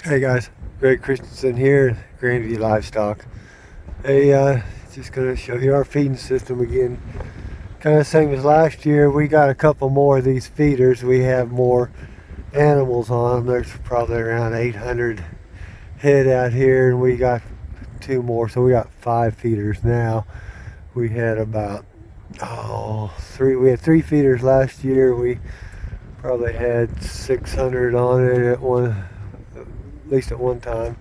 Hey guys, Greg Christensen here, Grandview Livestock. Hey, just gonna show you our feeding system again. Kind of same as last year. We got a couple more of these feeders. We have more animals on them. There's probably around 800 head out here, and we got two more, so we got 5 feeders now. We had about three. We had 3 feeders last year. We probably had 600 on it at least at one time,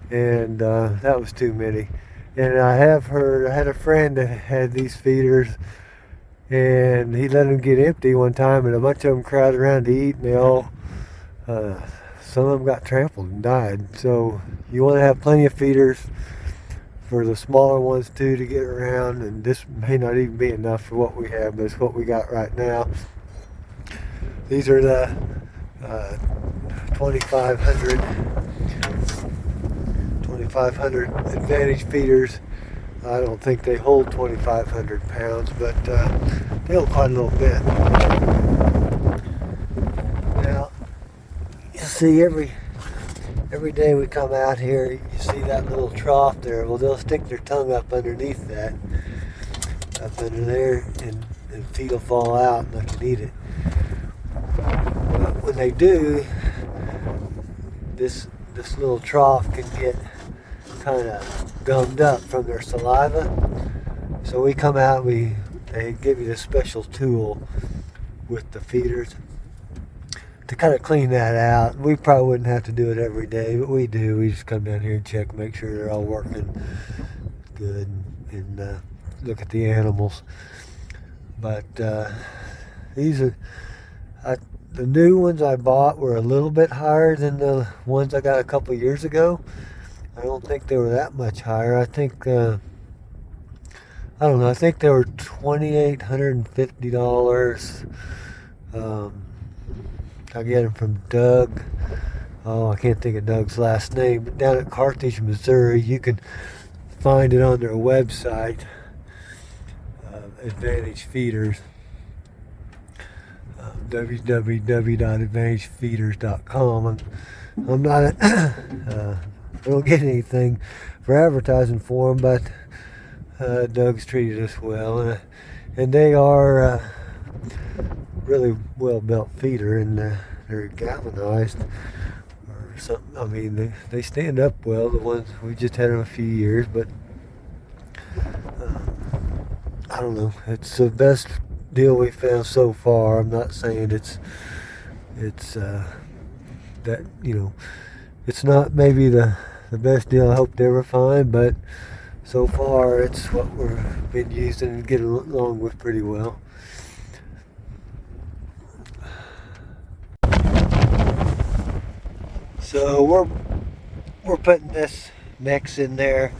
and that was too many. And I had a friend that had these feeders, and he let them get empty one time, and a bunch of them crowded around to eat, and they all, some of them got trampled and died. So you want to have plenty of feeders for the smaller ones too to get around, and this may not even be enough for what we have, but it's what we got right now. These are the 2500 Advantage feeders. I don't think they hold 2,500 pounds, but they hold quite a little bit. Now, you see every day we come out here, you see that little trough there. Well, they'll stick their tongue up underneath that, up under there, and feed will fall out and they can eat it. But when they do, this little trough can get kind of gummed up from their saliva. So we come out, they give you this special tool with the feeders to kind of clean that out. We probably wouldn't have to do it every day, but we do. We just come down here and check, make sure they're all working good, and look at the animals. But these are, the new ones I bought were a little bit higher than the ones I got a couple years ago. I don't think they were that much higher. I think, I don't know, I think they were $2,850. I get them from Doug. I can't think of Doug's last name, but down at Carthage, Missouri. You can find it on their website, Advantage Feeders. www.advantagefeeders.com. I'm not I don't get anything for advertising for them, but Doug's treated us well, and they are really well built feeder, and they're galvanized or something. I mean, they stand up well. The ones we just had them a few years, but I don't know. It's the best deal we found so far. I'm not saying it's that, you know, it's not maybe the best deal I hope to ever find, but so far it's what we've been using and getting along with pretty well. So we're putting this mix in there.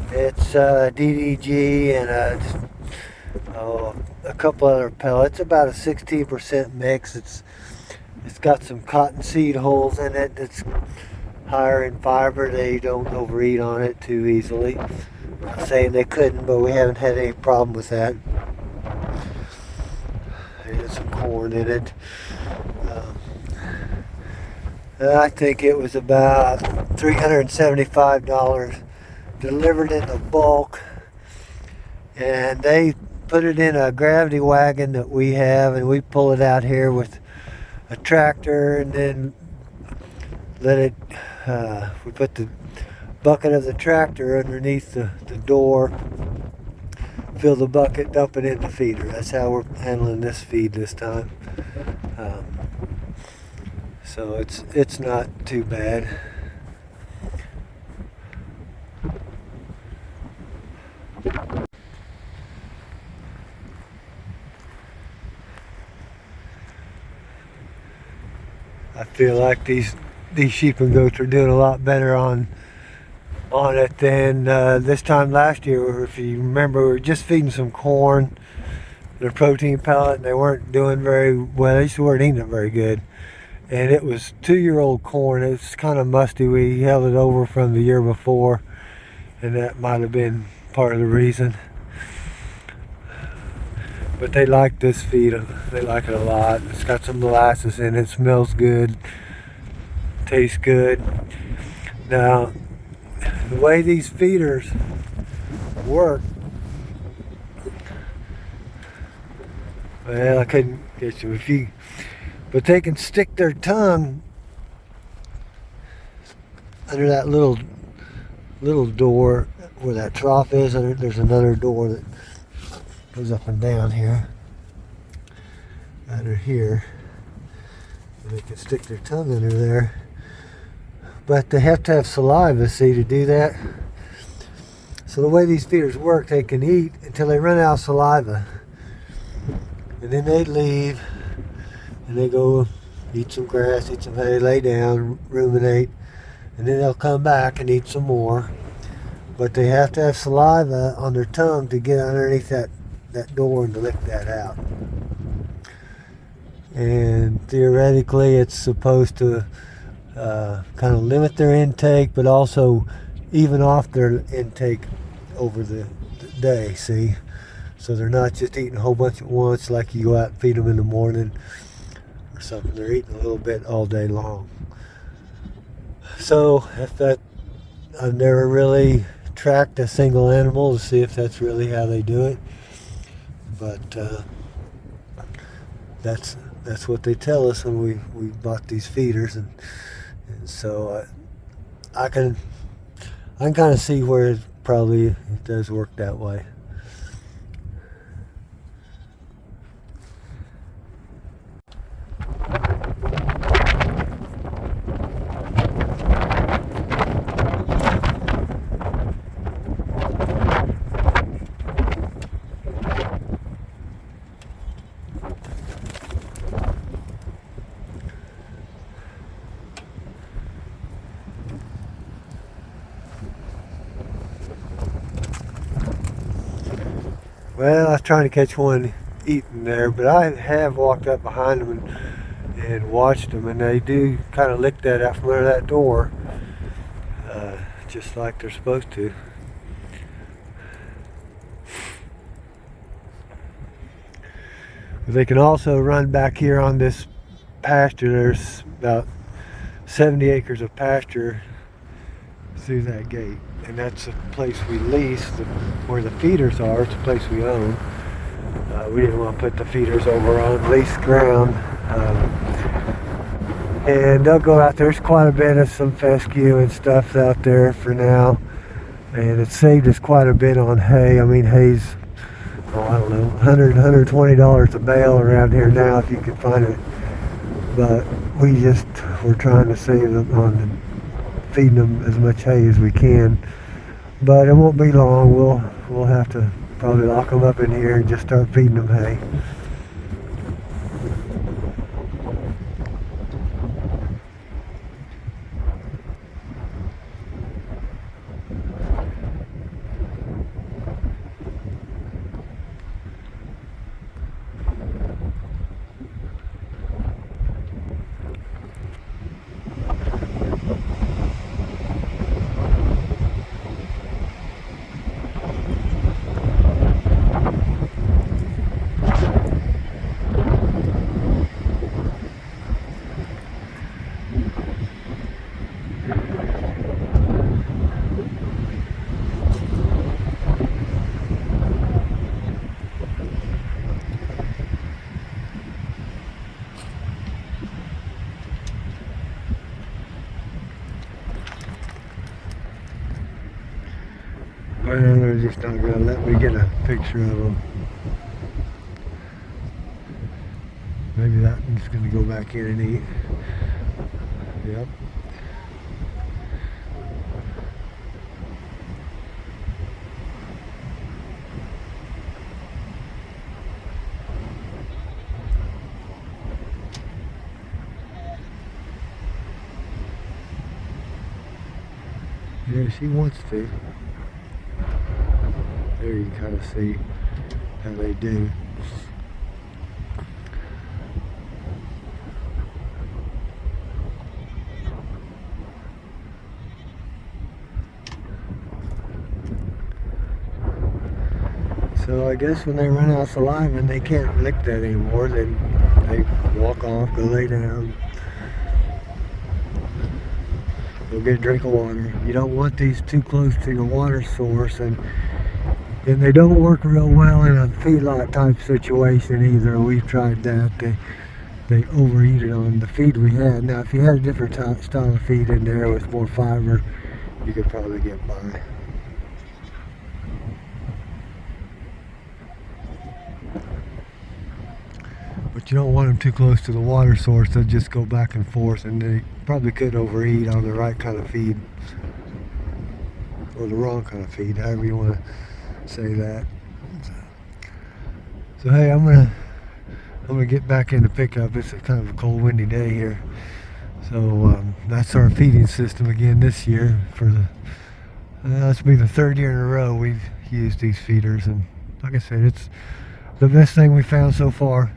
It's DDG and a couple other pellets. About a 16% mix. It's got some cottonseed hulls in it. It's higher in fiber. They don't overeat on it too easily. I'm not saying they couldn't, but we haven't had any problem with that. There's some corn in it. I think it was about $375 delivered in the bulk, and they put it in a gravity wagon that we have, and we pull it out here with a tractor, and then let it we put the bucket of the tractor underneath the door, fill the bucket, dump it in the feeder. That's how we're handling this feed this time. So it's not too bad. I feel like these sheep and goats are doing a lot better on it than this time last year. If you remember, we were just feeding some corn, their protein pellet, and they weren't doing very well. They just weren't eating it very good. And it was 2-year-old corn. It's kind of musty. We held it over from the year before, and that might have been part of the reason. But they like this feed. They like it a lot. It's got some molasses in it. Smells good. tastes good. Now, the way these feeders work, well, I couldn't get you. But they can stick their tongue under that little door where that trough is. There's another door that goes up and down here, under here. And they can stick their tongue under there, but they have to have saliva, see, to do that. So the way these feeders work, they can eat until they run out of saliva, and then they leave and they go eat some grass, eat some hay, lay down, ruminate, and then they'll come back and eat some more. But they have to have saliva on their tongue to get underneath that door and to lick that out. And theoretically it's supposed to kind of limit their intake, but also even off their intake over the day, see? So they're not just eating a whole bunch at once like you go out and feed them in the morning or something. They're eating a little bit all day long. So I've never really tracked a single animal to see if that's really how they do it, but that's what they tell us when we bought these feeders, and so I can kind of see where it does work that way. Well, I was trying to catch one eating there, but I have walked up behind them and watched them, and they do kind of lick that out from under that door, just like they're supposed to. But they can also run back here on this pasture. There's about 70 acres of pasture through that gate, and that's a place we lease. Where the feeders are, it's a place we own. We didn't want to put the feeders over on leased ground, and they'll go out there. There's quite a bit of some fescue and stuff out there for now, and it saved us quite a bit on hay. I mean, hay's, I don't know, $120 a bale around here now if you can find it, but we're trying to save them on feeding them as much hay as we can. But it won't be long. We'll have to probably lock them up in here and just start feeding them hay. Well, they're just not going to let me get a picture of them. Maybe that one's going to go back in and eat. Yep. Yeah, she wants to. There you can kind of see how they do. So I guess when they run out of saliva and they can't lick that anymore, then they walk off, go lay down. Go get a drink of water. You don't want these too close to your water source, and they don't work real well in a feedlot type situation either. We've tried that. They overeat it on the feed we had. Now, if you had a different style of feed in there with more fiber, you could probably get by. But you don't want them too close to the water source. They'll just go back and forth, and they probably could overeat on the right kind of feed or the wrong kind of feed, however you want to say that. So hey, I'm gonna get back in the pickup. It's kind of a cold, windy day here. So that's our feeding system again this year. For the this will be the third year in a row we've used these feeders, and like I said, it's the best thing we found so far.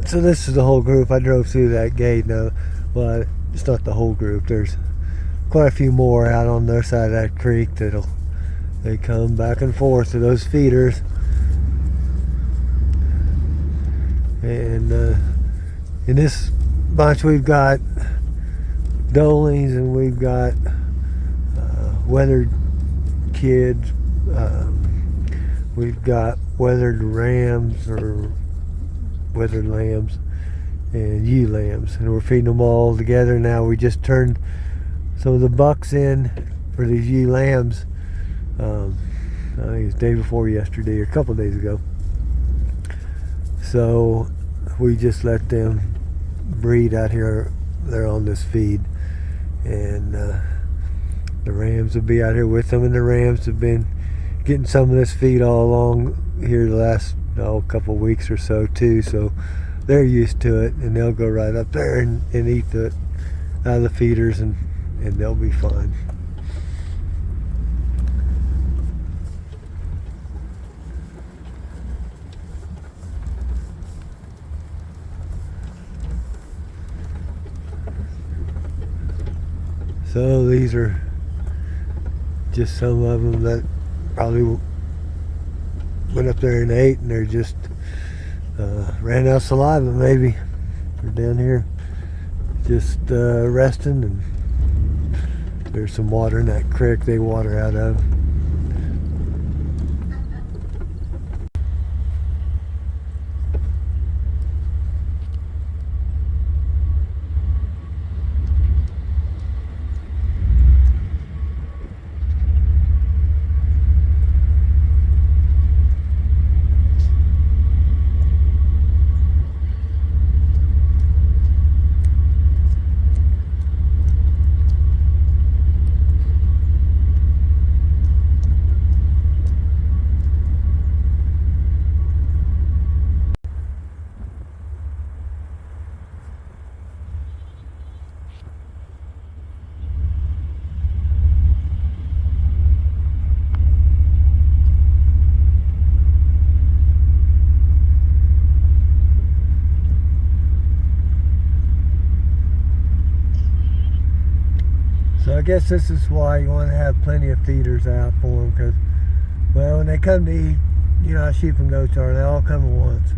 So this is the whole group. I drove through that gate now. Well, it's not the whole group. There's quite a few more out on their side of that creek they come back and forth to those feeders. And in this bunch we've got Dolings, and we've got weathered kids. We've got weathered rams or weathered lambs and ewe lambs, and we're feeding them all together now. We just turned some of the bucks in for these ewe lambs. I think it was the day before yesterday or a couple of days ago. So we just let them breed out here. They're on this feed, and the rams will be out here with them, and the rams have been getting some of this feed all along here the last couple of weeks or so too, so they're used to it, and they'll go right up there and eat out of the feeders, and they'll be fine. So these are just some of them that probably went up there and ate, and they're just ran out of saliva maybe. They're down here just resting, and there's some water in that creek they water out of. So I guess this is why you want to have plenty of feeders out for them, because, well, when they come to eat, you know how sheep and goats are, they all come at once.